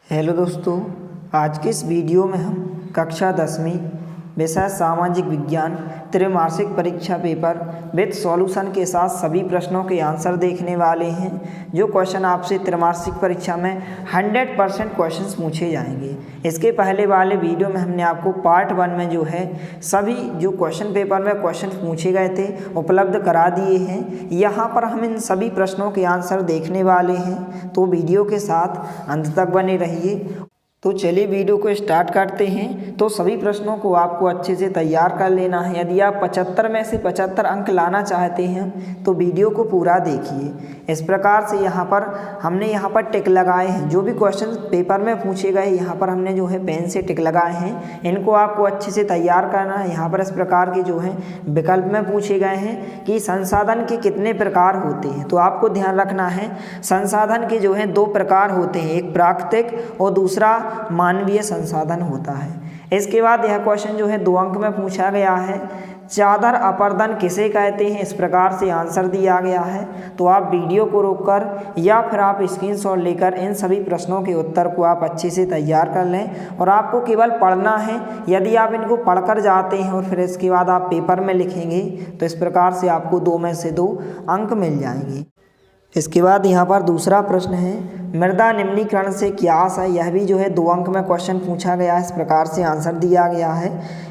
Hello दोस्तों, आज के इस वीडियो में हम कक्षा 10वीं विषय सामाजिक विज्ञान त्रैमासिक परीक्षा पेपर विद सॉल्यूशन के साथ सभी प्रश्नों के आंसर देखने वाले हैं। जो क्वेश्चन आपसे त्रैमासिक परीक्षा में 100% क्वेश्चंस पूछे जाएंगे। इसके पहले वाले वीडियो में हमने आपको पार्ट 1 में जो है सभी जो क्वेश्चन पेपर में क्वेश्चन पूछे गए थे उपलब्ध करा दिए हैं। यहाँ पर हम इन सभी प्रश्नों के आंसर देखने वाले हैं, तो वीडियो के साथ अंत तक बने रहिए। तो चलिए वीडियो को स्टार्ट करते हैं। तो सभी प्रश्नों को आपको अच्छे से तैयार कर लेना है। यदि आप 75 में से 75 अंक लाना चाहते हैं तो वीडियो को पूरा देखिए। इस प्रकार से यहाँ पर हमने टिक लगाए हैं। जो भी क्वेश्चन पेपर में पूछे गए यहाँ पर हमने जो है पेन से टिक लगाए हैं। इनको आपको अच्छे से तैयार करना है। यहाँ पर इस प्रकार के जो है विकल्प में पूछे गए हैं कि संसाधन के कितने प्रकार होते हैं। तो आपको ध्यान रखना है संसाधन के जो है 2 प्रकार होते हैं, एक प्राकृतिक और दूसरा मानवीय संसाधन होता है। इसके बाद यह क्वेश्चन जो है 2 अंक में पूछा गया है, चादर अपर्दन किसे कहते हैं। इस प्रकार से आंसर दिया गया है। तो आप वीडियो को रोककर या फिर आप स्क्रीनशॉट लेकर इन सभी प्रश्नों के उत्तर को आप अच्छे से तैयार कर लें और आपको केवल पढ़ना है। यदि आप इनको पढ़कर जाते हैं और फिर इसके बाद आप पेपर में लिखेंगे तो इस प्रकार से आपको 2 में से 2 अंक मिल जाएंगे। इसके बाद यहाँ पर दूसरा प्रश्न है, मृदा निम्नीकरण से क्या आशय। यह भी जो है 2 अंक में क्वेश्चन पूछा गया है। इस प्रकार से आंसर दिया गया है।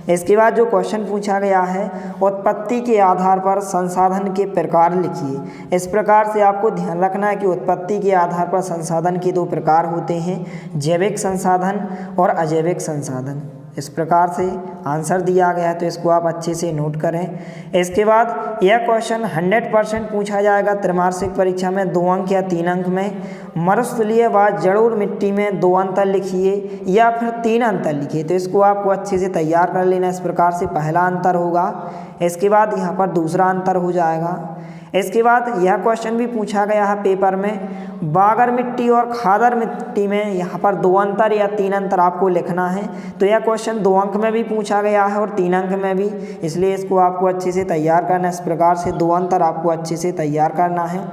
इसके बाद जो क्वेश्चन पूछा गया है, उत्पत्ति के आधार पर संसाधन के प्रकार लिखिए। इस प्रकार से आपको ध्यान रखना है कि उत्पत्ति के आधार पर संसाधन के 2 प्रकार होते हैं, जैविक संसाधन और अजैविक संसाधन। इस प्रकार से आंसर दिया गया है, तो इसको आप अच्छे से नोट करें। इसके बाद यह क्वेश्चन 100% पूछा जाएगा त्रैमासिक परीक्षा में 2 अंक या 3 अंक में। मरुस्थलीय व जलोढ़ मिट्टी में 2 अंतर लिखिए या फिर 3 अंतर लिखिए। तो इसको आपको अच्छे से तैयार कर लेना। इस प्रकार से पहला अंतर होगा, इसके बाद यहाँ पर दूसरा अंतर हो जाएगा। इसके बाद यह क्वेश्चन भी पूछा गया है पेपर में, बागर मिट्टी और खादर मिट्टी में यहाँ पर 2 अंतर या 3 अंतर आपको लिखना है। तो यह क्वेश्चन 2 अंक में भी पूछा गया है और 3 अंक में भी, इसलिए इसको आपको अच्छे से तैयार करना है। इस प्रकार से 2 अंतर आपको अच्छे से तैयार करना है।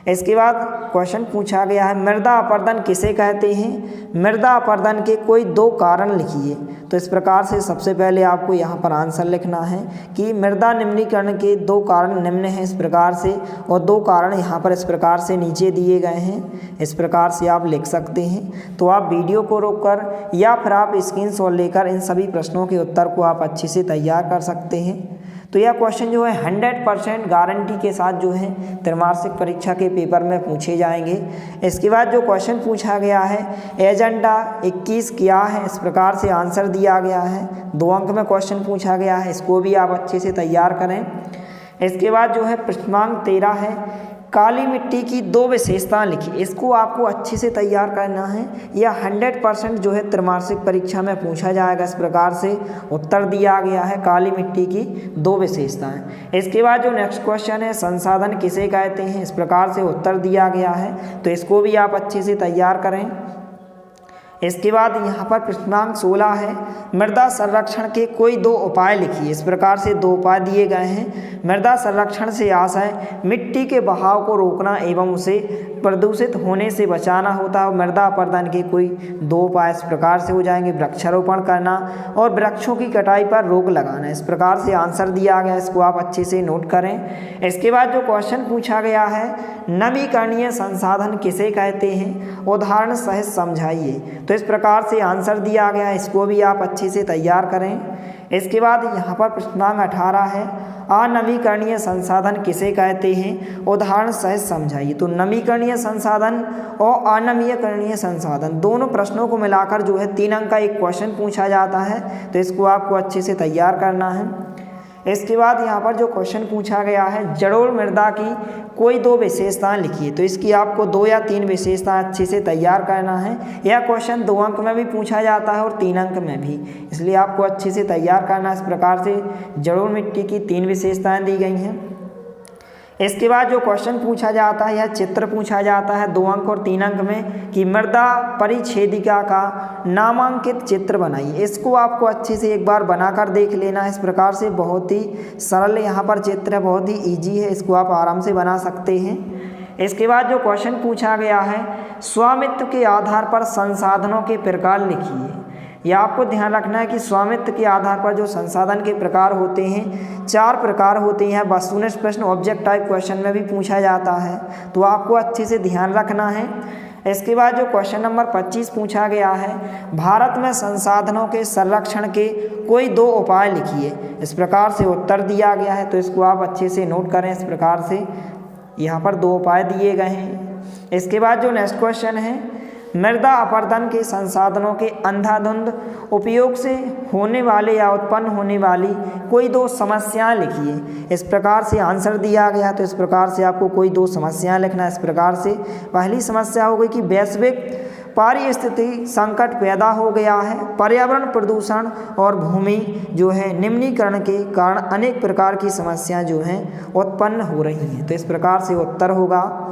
इसके बाद क्वेश्चन पूछा गया है, मृदा अपरदन किसे कहते हैं। मृदा अपरदन के कोई 2 कारण लिखिए। तो इस प्रकार से सबसे पहले आपको यहाँ पर आंसर लिखना है कि मृदा निम्नीकरण के 2 कारण निम्न हैं इस प्रकार से, और 2 कारण यहाँ पर इस प्रकार से नीचे दिए गए हैं। इस प्रकार से आप लिख सकते हैं। तो आप वीडियो को रोककर या फिर आप स्क्रीनशॉट लेकर इन सभी प्रश्नों के उत्तर को आप अच्छे से तैयार कर सकते हैं। तो यह क्वेश्चन जो है 100% गारंटी के साथ जो है त्रैमासिक परीक्षा के पेपर में पूछे जाएंगे। इसके बाद जो क्वेश्चन पूछा गया है, एजेंडा 21 क्या है। इस प्रकार से आंसर दिया गया है। 2 अंक में क्वेश्चन पूछा गया है, इसको भी आप अच्छे से तैयार करें। इसके बाद जो है प्रश्नांक 13 है, काली मिट्टी की 2 विशेषताएं लिखिए। इसको आपको अच्छे से तैयार करना है। यह 100% जो है त्रैमासिक परीक्षा में पूछा जाएगा। इस प्रकार से उत्तर दिया गया है, काली मिट्टी की 2 विशेषताएं। इसके बाद जो नेक्स्ट क्वेश्चन है, संसाधन किसे कहते हैं। इस प्रकार से उत्तर दिया गया है, तो इसको भी आप अच्छे से तैयार करें। इसके बाद यहाँ पर प्रश्नांक 16 है, मृदा संरक्षण के कोई 2 उपाय लिखिए। इस प्रकार से 2 उपाय दिए गए हैं। मृदा संरक्षण से आशय मिट्टी के बहाव को रोकना एवं उसे प्रदूषित होने से बचाना होता है। मृदा अपरदन के कोई 2 उपाय इस प्रकार से हो जाएंगे, वृक्षारोपण करना और वृक्षों की कटाई पर रोक लगाना। इस प्रकार से आंसर दिया गया, इसको आप अच्छे से नोट करें। इसके बाद जो क्वेश्चन पूछा गया है, नवीकरणीय संसाधन किसे कहते हैं, उदाहरण सहित समझाइए। तो इस प्रकार से आंसर दिया गया है, इसको भी आप अच्छे से तैयार करें। इसके बाद यहाँ पर प्रश्नांक 18 है, अनवीकरणीय संसाधन किसे कहते हैं, उदाहरण सहित समझाइए। तो नवीकरणीय संसाधन और अनवीकरणीय संसाधन दोनों प्रश्नों को मिलाकर जो है 3 अंक का एक क्वेश्चन पूछा जाता है। तो इसको आपको अच्छे से तैयार करना है। इसके बाद यहाँ पर जो क्वेश्चन पूछा गया है, जलोढ़ मृदा की कोई 2 विशेषताएं लिखिए। तो इसकी आपको 2 या 3 विशेषताएं अच्छे से तैयार करना है। यह क्वेश्चन 2 अंक में भी पूछा जाता है और 3 अंक में भी, इसलिए आपको अच्छे से तैयार करना है। इस प्रकार से जलोढ़ मिट्टी की 3 विशेषताएं दी गई हैं। इसके बाद जो क्वेश्चन पूछा जाता है, यह चित्र पूछा जाता है 2 अंक और 3 अंक में कि मृदा परिच्छेदिका का नामांकित चित्र बनाइए। इसको आपको अच्छे से एक बार बनाकर देख लेना है। इस प्रकार से बहुत ही सरल यहाँ पर चित्र है, बहुत ही ईजी है, इसको आप आराम से बना सकते हैं। इसके बाद जो क्वेश्चन पूछा गया है, स्वामित्व के आधार पर संसाधनों के प्रकार लिखिए। यह आपको ध्यान रखना है कि स्वामित्व के आधार पर जो संसाधन के प्रकार होते हैं, 4 प्रकार होते हैं। वस्तुनिष्ठ प्रश्न ऑब्जेक्ट टाइप क्वेश्चन में भी पूछा जाता है, तो आपको अच्छे से ध्यान रखना है। इसके बाद जो क्वेश्चन नंबर 25 पूछा गया है, भारत में संसाधनों के संरक्षण के कोई 2 उपाय लिखिए। इस प्रकार से उत्तर दिया गया है, तो इसको आप अच्छे से नोट करें। इस प्रकार से यहाँ पर 2 उपाय दिए गए हैं। इसके बाद जो नेक्स्ट क्वेश्चन है, मृदा अपरदन के संसाधनों के अंधाधुंध उपयोग से होने वाले या उत्पन्न होने वाली कोई 2 समस्याएं लिखिए। इस प्रकार से आंसर दिया गया, तो इस प्रकार से आपको कोई 2 समस्याएं लिखना है। इस प्रकार से पहली समस्या हो गई कि वैश्विक पारिस्थितिकी संकट पैदा हो गया है, पर्यावरण प्रदूषण और भूमि जो है निम्नीकरण के कारण अनेक प्रकार की समस्याएं जो हैं उत्पन्न हो रही हैं। तो इस प्रकार से उत्तर होगा।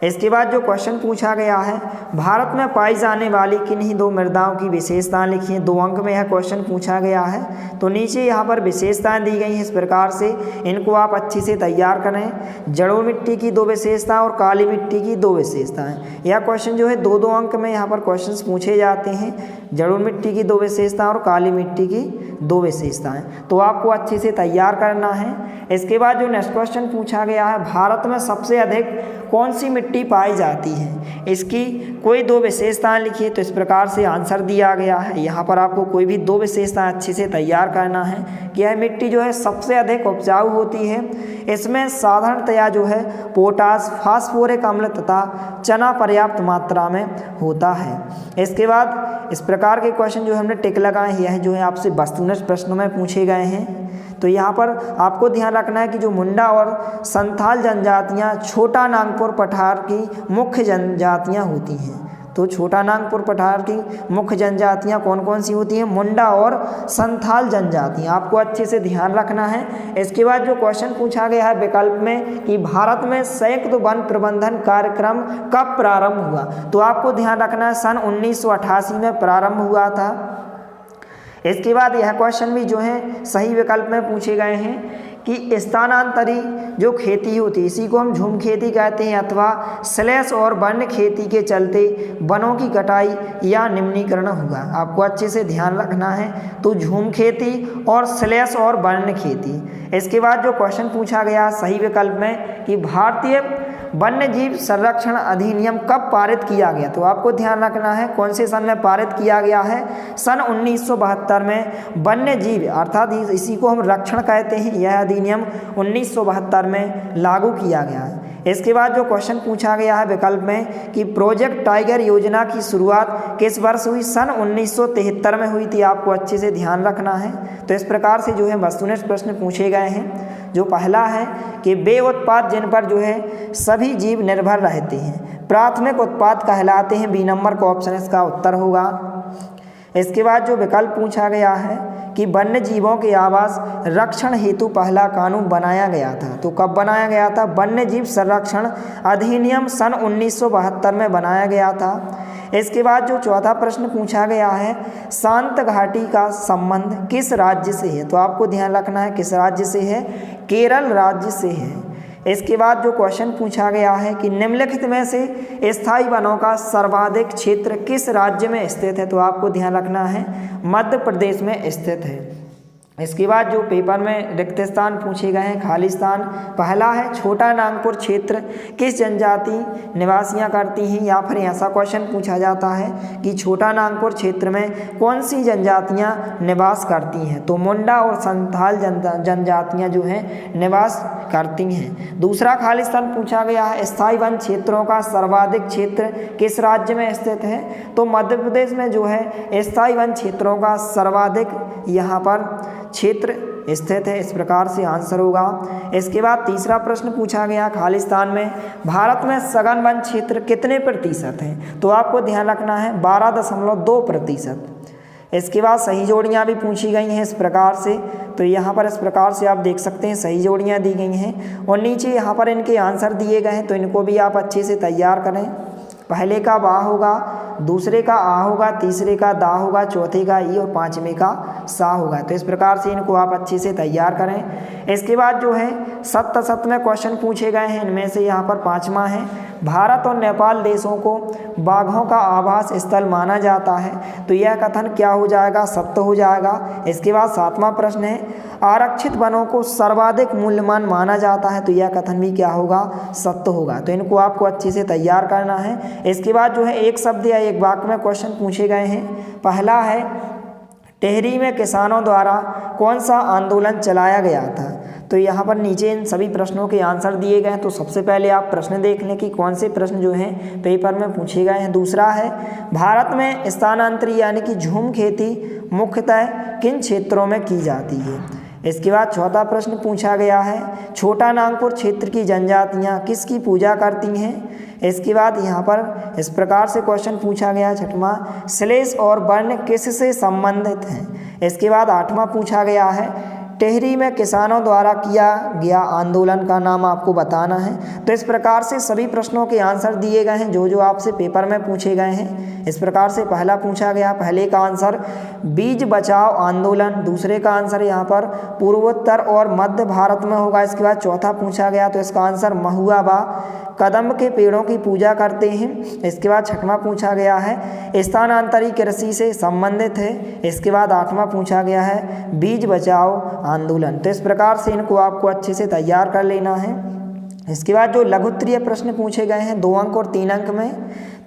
इसके बाद जो क्वेश्चन पूछा गया है, भारत में पाई जाने वाली किन्हीं 2 मृदाओं की विशेषताएं लिखिए। 2 अंक में यह क्वेश्चन पूछा गया है, तो नीचे यहाँ पर विशेषताएं दी गई हैं। इस प्रकार से इनको आप अच्छे से तैयार करें। जड़ों मिट्टी की 2 विशेषताएं और काली मिट्टी की 2 विशेषताएं। यह क्वेश्चन जो है 2-2 अंक में यहाँ पर क्वेश्चन पूछे जाते हैं। जड़ों मिट्टी की 2 विशेषताएं और काली मिट्टी की 2 विशेषताएं, तो आपको अच्छे से तैयार करना है। इसके बाद जो नेक्स्ट क्वेश्चन पूछा गया है, भारत में सबसे अधिक कौन सी मिट्टी पाई जाती है, इसकी कोई 2 विशेषताएं लिखिए। तो इस प्रकार से आंसर दिया गया है। यहाँ पर आपको कोई भी 2 विशेषताएं अच्छे से तैयार करना है कि यह मिट्टी जो है सबसे अधिक उपजाऊ होती है। इसमें साधारणतया जो है पोटास, फास्फोरिक अम्ल तथा चना पर्याप्त मात्रा में होता है। इसके बाद इस प्रकार के क्वेश्चन जो हमने टिक लगाए हैं, यह जो है आपसे वस्तुनिष्ठ प्रश्नों में पूछे गए हैं। तो यहाँ पर आपको ध्यान रखना है कि जो मुंडा और संथाल जनजातियाँ छोटा नागपुर पठार की मुख्य जनजातियाँ होती हैं। तो छोटा नागपुर पठार की मुख्य जनजातियाँ कौन कौन सी होती हैं? मुंडा और संथाल जनजातियाँ, आपको अच्छे से ध्यान रखना है। इसके बाद जो क्वेश्चन पूछा गया है विकल्प में कि भारत में संयुक्त वन प्रबंधन कार्यक्रम कब प्रारंभ हुआ, तो आपको ध्यान रखना है सन 1988 में प्रारंभ हुआ था। इसके बाद यह क्वेश्चन भी जो है सही विकल्प में पूछे गए हैं कि स्थानांतरी जो खेती होती है, इसी को हम झूम खेती कहते हैं, अथवा स्लैश और वन्य खेती के चलते वनों की कटाई या निम्नीकरण हुआ। आपको अच्छे से ध्यान रखना है। तो झूम खेती और स्लैश और वन्य खेती। इसके बाद जो क्वेश्चन पूछा गया सही विकल्प में कि भारतीय वन्य जीव संरक्षण अधिनियम कब पारित किया गया, तो आपको ध्यान रखना है कौन से सन में पारित किया गया है। सन 1972 में वन्य जीव अर्थात इसी को हम रक्षण कहते हैं, यह अधिनियम 1972 में लागू किया गया है। इसके बाद जो क्वेश्चन पूछा गया है विकल्प में कि प्रोजेक्ट टाइगर योजना की शुरुआत किस वर्ष हुई, सन 1973 में हुई थी। आपको अच्छे से ध्यान रखना है। तो इस प्रकार से जो है वस्तुनिष्ठ प्रश्न पूछे गए हैं। जो पहला है कि वे उत्पाद जिन पर जो है सभी जीव निर्भर रहते हैं प्राथमिक उत्पाद कहलाते हैं। बी नंबर का ऑप्शन इसका उत्तर होगा। इसके बाद जो विकल्प पूछा गया है कि वन्य जीवों के आवास रक्षण हेतु पहला कानून बनाया गया था, तो कब बनाया गया था? वन्य जीव संरक्षण अधिनियम सन 1972 में बनाया गया था। इसके बाद जो चौथा प्रश्न पूछा गया है शांत घाटी का संबंध किस राज्य से है, तो आपको ध्यान रखना है किस राज्य से है? केरल राज्य से है। इसके बाद जो क्वेश्चन पूछा गया है कि निम्नलिखित में से स्थायी वनों का सर्वाधिक क्षेत्र किस राज्य में स्थित है, तो आपको ध्यान रखना है मध्य प्रदेश में स्थित है। इसके बाद जो पेपर में रिक्त स्थान पूछे गए हैं खाली स्थान, पहला है छोटा नागपुर क्षेत्र किस जनजाति निवासियां करती हैं, या फिर ऐसा क्वेश्चन पूछा जाता है कि छोटा नागपुर क्षेत्र में कौन सी जनजातियां निवास करती हैं, तो मुंडा और संथाल जनजातियां जो हैं निवास करती हैं। दूसरा खाली स्थान पूछा गया है स्थायी वन क्षेत्रों का सर्वाधिक क्षेत्र किस राज्य में स्थित है, तो मध्य प्रदेश में जो है स्थायी वन क्षेत्रों का सर्वाधिक यहाँ पर क्षेत्र स्थित है। इस प्रकार से आंसर होगा। इसके बाद तीसरा प्रश्न पूछा गया खालिस्तान में भारत में सघन वन क्षेत्र कितने प्रतिशत है, तो आपको ध्यान रखना है 12.2%। इसके बाद सही जोड़ियां भी पूछी गई हैं इस प्रकार से, तो यहाँ पर इस प्रकार से आप देख सकते हैं सही जोड़ियां दी गई हैं और नीचे यहाँ पर इनके आंसर दिए गए हैं, तो इनको भी आप अच्छे से तैयार करें। पहले का बा होगा, दूसरे का आ होगा, तीसरे का दा होगा, चौथे का ई और पाँचवें का सा होगा। तो इस प्रकार से इनको आप अच्छे से तैयार करें। इसके बाद जो है सत्त असत्त में क्वेश्चन पूछे गए हैं। इनमें से यहाँ पर पाँचवा है, भारत और नेपाल देशों को बाघों का आवास स्थल माना जाता है। तो यह कथन क्या हो जाएगा? सत्य हो जाएगा। इसके बाद सातवां प्रश्न है, आरक्षित वनों को सर्वाधिक मूल्यवान माना जाता है। तो यह कथन भी क्या होगा? सत्य होगा। तो इनको आपको अच्छे से तैयार करना है। इसके बाद जो है एक शब्द या एक वाक्य में क्वेश्चन पूछे गए हैं। पहला है, टिहरी में किसानों द्वारा कौन सा आंदोलन चलाया गया था? तो यहाँ पर नीचे इन सभी प्रश्नों के आंसर दिए गए हैं। तो सबसे पहले आप प्रश्न देख लें कि कौन से प्रश्न जो हैं पेपर में पूछे गए हैं। दूसरा है, भारत में स्थानांतरी यानी कि झूम खेती मुख्यतः किन क्षेत्रों में की जाती है? इसके बाद चौथा प्रश्न पूछा गया है, छोटा नागपुर क्षेत्र की जनजातियाँ किसकी पूजा करती हैं? इसके बाद यहाँ पर इस प्रकार से क्वेश्चन पूछा गया। छठवां, श्लेष और वर्ण किससे संबंधित हैं? इसके बाद आठवां पूछा गया है, टिहरी में किसानों द्वारा किया गया आंदोलन का नाम आपको बताना है। तो इस प्रकार से सभी प्रश्नों के आंसर दिए गए हैं जो जो आपसे पेपर में पूछे गए हैं। इस प्रकार से पहला पूछा गया, पहले का आंसर बीज बचाओ आंदोलन, दूसरे का आंसर यहाँ पर पूर्वोत्तर और मध्य भारत में होगा। इसके बाद चौथा पूछा गया, तो इसका आंसर महुआ बा कदम के पेड़ों की पूजा करते हैं। इसके बाद छठवां पूछा गया है, स्थानांतरी कृषि से संबंधित है। इसके बाद आठवां पूछा गया है, बीज बचाओ आंदोलन। तो इस प्रकार से इनको आपको अच्छे से तैयार कर लेना है। इसके बाद जो लघुत्तरीय प्रश्न पूछे गए हैं 2 अंक और 3 अंक में,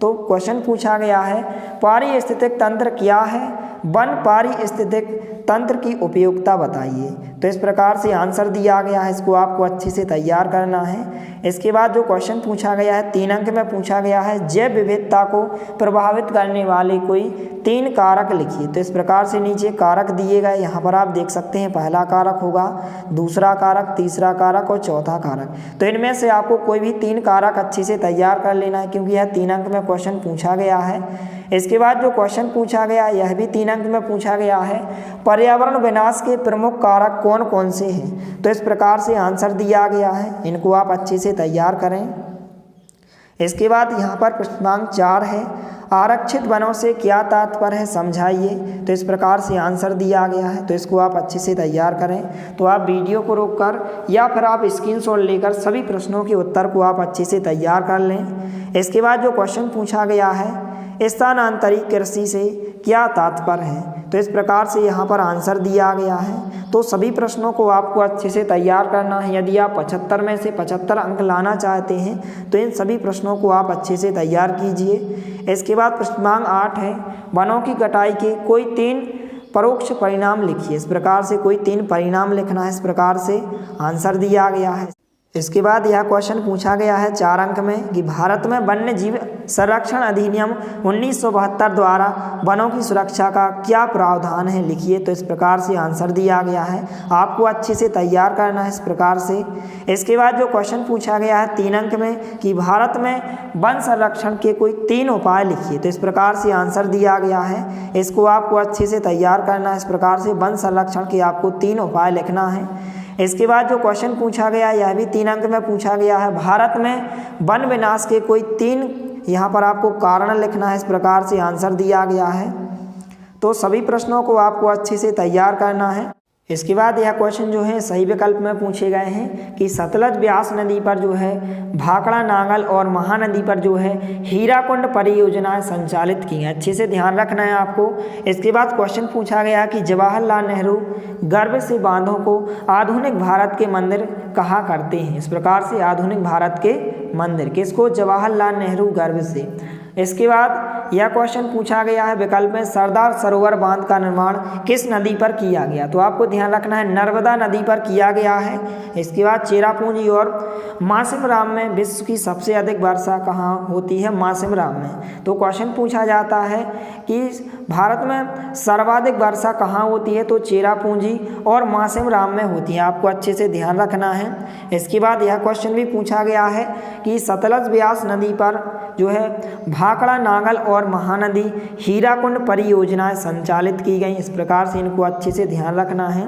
तो क्वेश्चन पूछा गया है, पारिस्थितिक तंत्र क्या है? वन पारिस्थितिक तंत्र की उपयोगिता बताइए। तो इस प्रकार से आंसर दिया गया है, इसको आपको अच्छे से तैयार करना है। इसके बाद जो क्वेश्चन पूछा गया है 3 अंक में पूछा गया है, जैव विविधता को प्रभावित करने वाले कोई 3 कारक लिखिए। तो इस प्रकार से नीचे कारक दिए गए, यहाँ पर आप देख सकते हैं। पहला कारक होगा, दूसरा कारक, तीसरा कारक और चौथा कारक। तो इनमें से आपको कोई भी 3 कारक अच्छे से तैयार कर लेना है, क्योंकि यह 3 अंक में क्वेश्चन पूछा गया है। इसके बाद जो क्वेश्चन पूछा गया यह भी 3 अंक में पूछा गया है, पर्यावरण विनाश के प्रमुख कारक कौन कौन से हैं? तो इस प्रकार से आंसर दिया गया है, इनको आप अच्छे से तैयार करें। इसके बाद यहाँ पर प्रश्नांक 4 है, आरक्षित वनों से क्या तात्पर्य है समझाइए। तो इस प्रकार से आंसर दिया गया है, तो इसको आप अच्छे से तैयार करें। तो आप वीडियो को रोककर या फिर आप स्क्रीनशॉट लेकर सभी प्रश्नों के उत्तर को आप अच्छे से तैयार कर लें। इसके बाद जो क्वेश्चन पूछा गया है, स्थानांतरी कृषि से क्या तात्पर्य है? तो इस प्रकार से यहाँ पर आंसर दिया गया है। तो सभी प्रश्नों को आपको अच्छे से तैयार करना है। यदि आप 75 में से 75 अंक लाना चाहते हैं तो इन सभी प्रश्नों को आप अच्छे से तैयार कीजिए। इसके बाद प्रश्नांक 8 है, वनों की कटाई के कोई 3 परोक्ष परिणाम लिखिए। इस प्रकार से कोई 3 परिणाम लिखना है, इस प्रकार से आंसर दिया गया है। इसके बाद यह क्वेश्चन पूछा गया है 4 अंक में कि भारत में वन्य जीव संरक्षण अधिनियम 1972 द्वारा वनों की सुरक्षा का क्या प्रावधान है, लिखिए। तो इस प्रकार से आंसर दिया गया है, आपको अच्छे से तैयार करना है इस प्रकार से। इसके बाद जो क्वेश्चन पूछा गया है 3 अंक में कि भारत में वन संरक्षण के कोई 3 उपाय लिखिए। तो इस प्रकार से आंसर दिया गया है, इसको आपको अच्छे से तैयार करना है। इस प्रकार से वन संरक्षण के आपको 3 उपाय लिखना है। इसके बाद जो क्वेश्चन पूछा गया यह भी 3 अंक में पूछा गया है, भारत में वन विनाश के कोई 3 यहाँ पर आपको कारण लिखना है। इस प्रकार से आंसर दिया गया है। तो सभी प्रश्नों को आपको अच्छे से तैयार करना है। इसके बाद यह क्वेश्चन जो है सही विकल्प में पूछे गए हैं कि सतलज ब्यास नदी पर जो है भाखड़ा नांगल और महानदी पर जो है हीराकुंड परियोजनाएं संचालित की हैं। अच्छे से ध्यान रखना है आपको। इसके बाद क्वेश्चन पूछा गया कि जवाहरलाल नेहरू गर्भ से बांधों को आधुनिक भारत के मंदिर कहा करते हैं। इस प्रकार से आधुनिक भारत के मंदिर किसको? जवाहरलाल नेहरू गर्भ से। इसके बाद यह क्वेश्चन पूछा गया है विकल्प में, सरदार सरोवर बांध का निर्माण किस नदी पर किया गया? तो आपको ध्यान रखना है नर्मदा नदी पर किया गया है। इसके बाद चेरापूंजी और मासिमराम में विश्व की सबसे अधिक वर्षा कहाँ होती है? मासिमराम में। तो क्वेश्चन पूछा जाता है कि भारत में सर्वाधिक वर्षा कहाँ होती है? तो चेरापूंजी और मासिमराम में होती है, आपको अच्छे से ध्यान रखना है। इसके बाद यह क्वेश्चन भी पूछा गया है कि सतलज ब्यास नदी पर जो है भाखड़ा नांगल और महानदी हीराकुंड परियोजनाएं संचालित की गई। इस प्रकार से इनको अच्छे से ध्यान रखना है।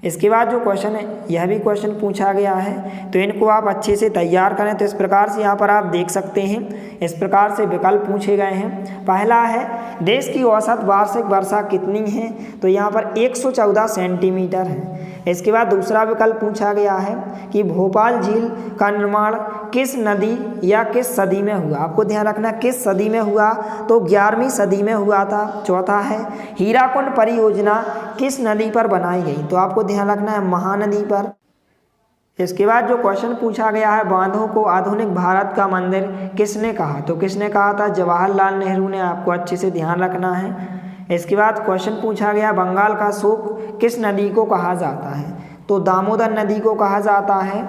इसके बाद जो क्वेश्चन है यह भी क्वेश्चन पूछा गया है, तो इनको आप अच्छे से तैयार करें। तो इस प्रकार से यहाँ पर आप देख सकते हैं, इस प्रकार से विकल्प पूछे गए हैं। पहला है देश की औसत वार्षिक वर्षा कितनी है, तो यहाँ पर 114 सेंटीमीटर है। इसके बाद दूसरा विकल्प पूछा गया है कि भोपाल झील का निर्माण किस नदी या किस सदी में हुआ। आपको ध्यान रखना किस सदी में हुआ, तो 11वीं सदी में हुआ था। चौथा है हीराकुंड परियोजना किस नदी पर बनाई गई, तो आपको ध्यान रखना है महानदी पर। इसके बाद जो क्वेश्चन पूछा गया है बांधों को आधुनिक भारत का मंदिर किसने कहा, तो किसने कहा था, जवाहरलाल नेहरू ने। आपको अच्छे से ध्यान रखना है। इसके बाद क्वेश्चन पूछा गया बंगाल का शोक किस नदी को कहा जाता है, तो दामोदर नदी को कहा जाता है।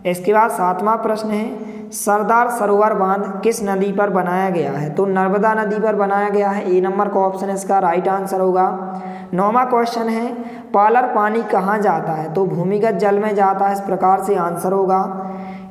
इसके बाद 7वां प्रश्न है सरदार सरोवर बांध किस नदी पर बनाया गया है, तो नर्मदा नदी पर बनाया गया है। ए नंबर का ऑप्शन इसका राइट आंसर होगा। 9वां क्वेश्चन है पालर पानी कहाँ जाता है, तो भूमिगत जल में जाता है। इस प्रकार से आंसर होगा।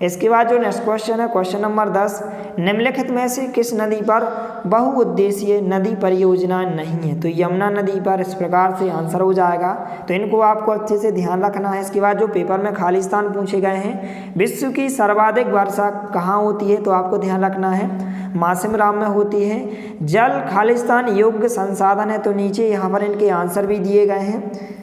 इसके बाद जो नेक्स्ट क्वेश्चन है क्वेश्चन नंबर 10 निम्नलिखित में से किस नदी पर बहुउद्देशीय नदी परियोजना नहीं है, तो यमुना नदी पर। इस प्रकार से आंसर हो जाएगा। तो इनको आपको अच्छे से ध्यान रखना है। इसके बाद जो पेपर में खाली स्थान पूछे गए हैं विश्व की सर्वाधिक वर्षा कहाँ होती है, तो आपको ध्यान रखना है मासिमराम में होती है। जल खालिस्तान योग्य संसाधन है, तो नीचे यहाँ पर इनके आंसर भी दिए गए हैं।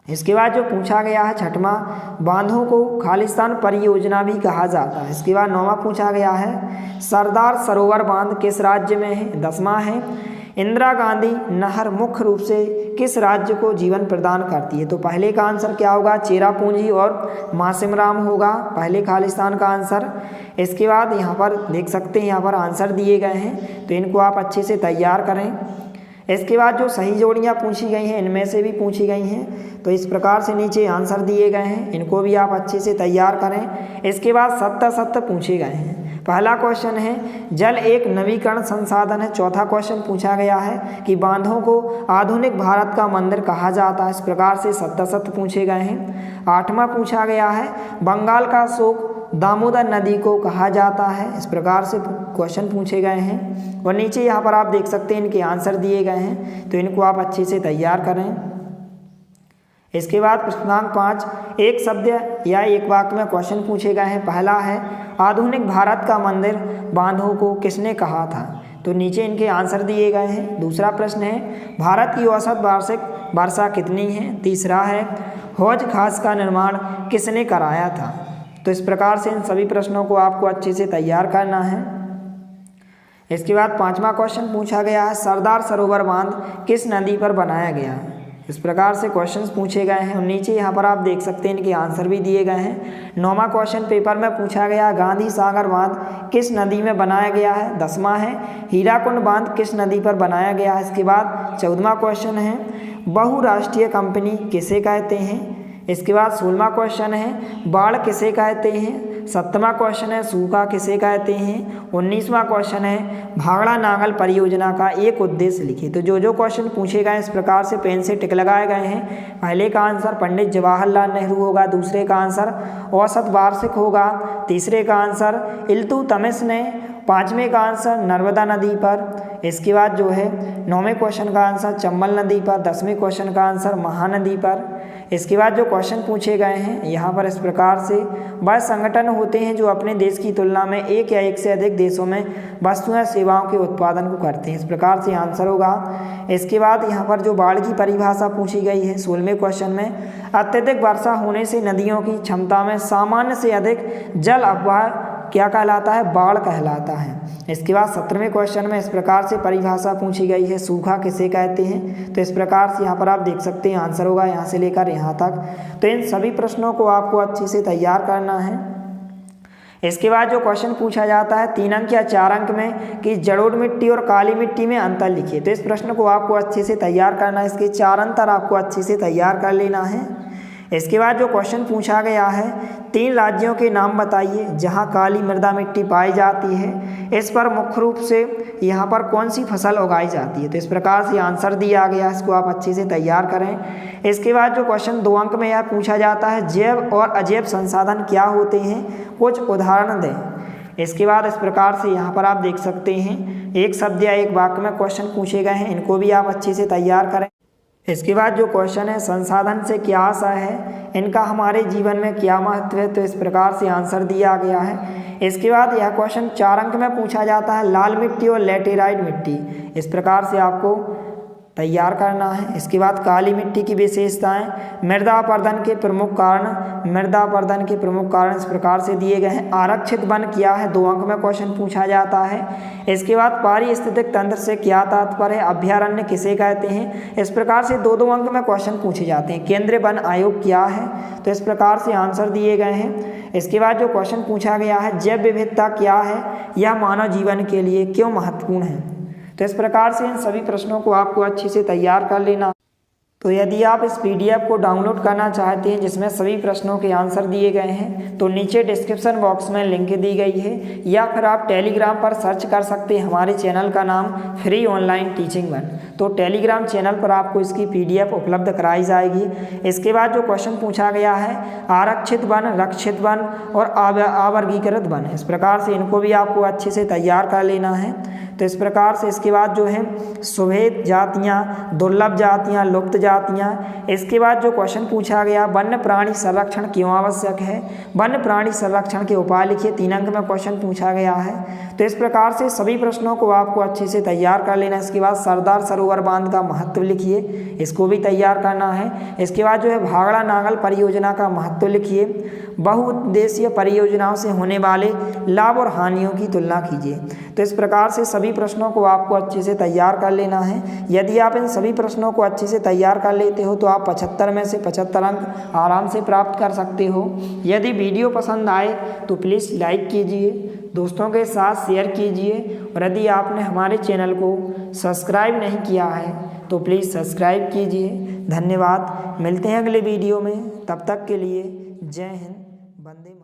इसके बाद जो पूछा गया है 6वां बांधों को खालिस्तान परियोजना भी कहा जाता है। इसके बाद 9वां पूछा गया है सरदार सरोवर बांध किस राज्य में है। 10वां है इंदिरा गांधी नहर मुख्य रूप से किस राज्य को जीवन प्रदान करती है, तो पहले का आंसर क्या होगा, चेरापूंजी और मासिमराम होगा पहले खालिस्तान का आंसर। इसके बाद यहाँ पर देख सकते हैं यहाँ पर आंसर दिए गए हैं, तो इनको आप अच्छे से तैयार करें। इसके बाद जो सही जोड़ियाँ पूछी गई हैं इनमें से भी पूछी गई हैं, तो इस प्रकार से नीचे आंसर दिए गए हैं, इनको भी आप अच्छे से तैयार करें। इसके बाद सत्य पूछे गए हैं। पहला क्वेश्चन है जल एक नवीकरण संसाधन है। चौथा क्वेश्चन पूछा गया है कि बांधों को आधुनिक भारत का मंदिर कहा जाता है। इस प्रकार से सत्य पूछे गए हैं। 8वां पूछा गया है बंगाल का शोक दामोदर नदी को कहा जाता है। इस प्रकार से क्वेश्चन पूछे गए हैं और नीचे यहाँ पर आप देख सकते हैं इनके आंसर दिए गए हैं, तो इनको आप अच्छे से तैयार करें। इसके बाद प्रश्नांक 5 एक शब्द या एक वाक्य में क्वेश्चन पूछे गए हैं। पहला है आधुनिक भारत का मंदिर बांधों को किसने कहा था, तो नीचे इनके आंसर दिए गए हैं। दूसरा प्रश्न है भारत की औसत वार्षिक वर्षा कितनी है। तीसरा है हौज खास का निर्माण किसने कराया था। तो इस प्रकार से इन सभी प्रश्नों को आपको अच्छे से तैयार करना है। इसके बाद 5वां क्वेश्चन पूछा गया है सरदार सरोवर बांध किस नदी पर बनाया गया। इस प्रकार से क्वेश्चंस पूछे गए हैं और नीचे यहाँ पर आप देख सकते हैं इनके आंसर भी दिए गए हैं। 9वां क्वेश्चन पेपर में पूछा गया गांधी सागर बांध किस नदी में बनाया गया है। 10वां है हीराकुंड बांध किस नदी पर बनाया गया है। इसके बाद 14वां क्वेश्चन है बहुराष्ट्रीय कंपनी किसे कहते हैं। इसके बाद 16वां क्वेश्चन है बाढ़ किसे कहते हैं। 17वां क्वेश्चन है सूखा किसे कहते हैं। 19वां क्वेश्चन है भाखड़ा नांगल परियोजना का एक उद्देश्य लिखिए। तो जो क्वेश्चन पूछे गए इस प्रकार से पेन से टिक लगाए गए हैं। पहले का आंसर पंडित जवाहरलाल नेहरू होगा, दूसरे का आंसर औसत वार्षिक होगा, तीसरे का आंसर इल्तुतमिश ने, 5वें का आंसर नर्मदा नदी पर। इसके बाद जो है 9वें क्वेश्चन का आंसर चंबल नदी पर, 10वें क्वेश्चन का आंसर महानदी पर। इसके बाद जो क्वेश्चन पूछे गए हैं यहाँ पर इस प्रकार से वह संगठन होते हैं जो अपने देश की तुलना में एक या एक से अधिक देशों में वस्तुएं सेवाओं के उत्पादन को करते हैं। इस प्रकार से आंसर होगा। इसके बाद यहाँ पर जो बाढ़ की परिभाषा पूछी गई है 16वें क्वेश्चन में अत्यधिक वर्षा होने से नदियों की क्षमता में सामान्य से अधिक जल अपवाह क्या कहलाता है, बाढ़ कहलाता है। इसके बाद 17वें क्वेश्चन में इस प्रकार से परिभाषा पूछी गई है सूखा किसे कहते हैं। तो इस प्रकार से यहाँ पर आप देख सकते हैं आंसर होगा यहाँ से लेकर यहाँ तक। तो इन सभी प्रश्नों को आपको अच्छे से तैयार करना है। इसके बाद जो क्वेश्चन पूछा जाता है 3 अंक या 4 अंक में कि जलोढ़ मिट्टी और काली मिट्टी में अंतर लिखिए। तो इस प्रश्न को आपको अच्छे से तैयार करना है। इसके 4 अंतर आपको अच्छे से तैयार कर लेना है। इसके बाद जो क्वेश्चन पूछा गया है 3 राज्यों के नाम बताइए जहां काली मृदा मिट्टी पाई जाती है। इस पर मुख्य रूप से यहां पर कौन सी फसल उगाई जाती है। तो इस प्रकार से आंसर दिया गया, इसको आप अच्छे से तैयार करें। इसके बाद जो क्वेश्चन 2 अंक में यह पूछा जाता है जैव और अजैव संसाधन क्या होते हैं, कुछ उदाहरण दें। इसके बाद इस प्रकार से यहाँ पर आप देख सकते हैं एक शब्द या एक वाक्य में क्वेश्चन पूछे गए हैं, इनको भी आप अच्छे से तैयार करें। इसके बाद जो क्वेश्चन है, संसाधन से क्या आशा है, इनका हमारे जीवन में क्या महत्व है, तो इस प्रकार से आंसर दिया गया है। इसके बाद यह क्वेश्चन 4 अंक में पूछा जाता है, लाल मिट्टी और लैटेराइट मिट्टी, इस प्रकार से आपको तैयार करना है। इसके बाद काली मिट्टी की विशेषताएं, मृदा अपरदन के प्रमुख कारण, मृदा अपरदन के प्रमुख कारण इस प्रकार से दिए गए हैं। आरक्षित वन क्या है, 2 अंक में क्वेश्चन पूछा जाता है। इसके बाद पारिस्थितिक तंत्र से क्या तात्पर्य है, अभ्यारण्य किसे कहते हैं, इस प्रकार से 2-2 अंक में क्वेश्चन पूछे जाते हैं। केंद्रीय वन आयोग क्या है, तो इस प्रकार से आंसर दिए गए हैं। इसके बाद जो क्वेश्चन पूछा गया है, जैव विविधता क्या है, यह मानव जीवन के लिए क्यों महत्वपूर्ण है, तो इस प्रकार से इन सभी प्रश्नों को आपको अच्छे से तैयार कर लेना। तो यदि आप इस पीडीएफ को डाउनलोड करना चाहते हैं जिसमें सभी प्रश्नों के आंसर दिए गए हैं, तो नीचे डिस्क्रिप्शन बॉक्स में लिंक दी गई है, या फिर आप टेलीग्राम पर सर्च कर सकते हैं। हमारे चैनल का नाम फ्री ऑनलाइन टीचिंग वन, तो टेलीग्राम चैनल पर आपको इसकी पीडीएफ उपलब्ध कराई जाएगी। इसके बाद जो क्वेश्चन पूछा गया है, आरक्षित वन, रक्षित वन और अवर्गीकृत वन, इस प्रकार से इनको भी आपको अच्छे से तैयार कर लेना है। तो इस प्रकार से इसके बाद जो है सुभेद जातियाँ, दुर्लभ जातियाँ, लुप्त जातियाँ। इसके बाद जो क्वेश्चन पूछा गया, वन्य प्राणी संरक्षण क्यों आवश्यक है, वन्य प्राणी संरक्षण के उपाय लिखिए, 3 अंक में क्वेश्चन पूछा गया है। तो इस प्रकार से सभी प्रश्नों को आपको अच्छे से तैयार कर लेना। इसके बाद सरदार सरोवर बांध का महत्व लिखिए, इसको भी तैयार करना है। इसके बाद जो है भाखड़ा नागल परियोजना का महत्व लिखिए, बहुउद्देशीय परियोजनाओं से होने वाले लाभ और हानियों की तुलना कीजिए। तो इस प्रकार से सभी प्रश्नों को आपको अच्छे से तैयार कर लेना है। यदि आप इन सभी प्रश्नों को अच्छे से तैयार कर लेते हो तो आप 75 में से 75 अंक आराम से प्राप्त कर सकते हो। यदि वीडियो पसंद आए तो प्लीज़ लाइक कीजिए, दोस्तों के साथ शेयर कीजिए, और यदि आपने हमारे चैनल को सब्सक्राइब नहीं किया है तो प्लीज़ सब्सक्राइब कीजिए। धन्यवाद, मिलते हैं अगले वीडियो में, तब तक के लिए जय हिंद, वंदे मातरम।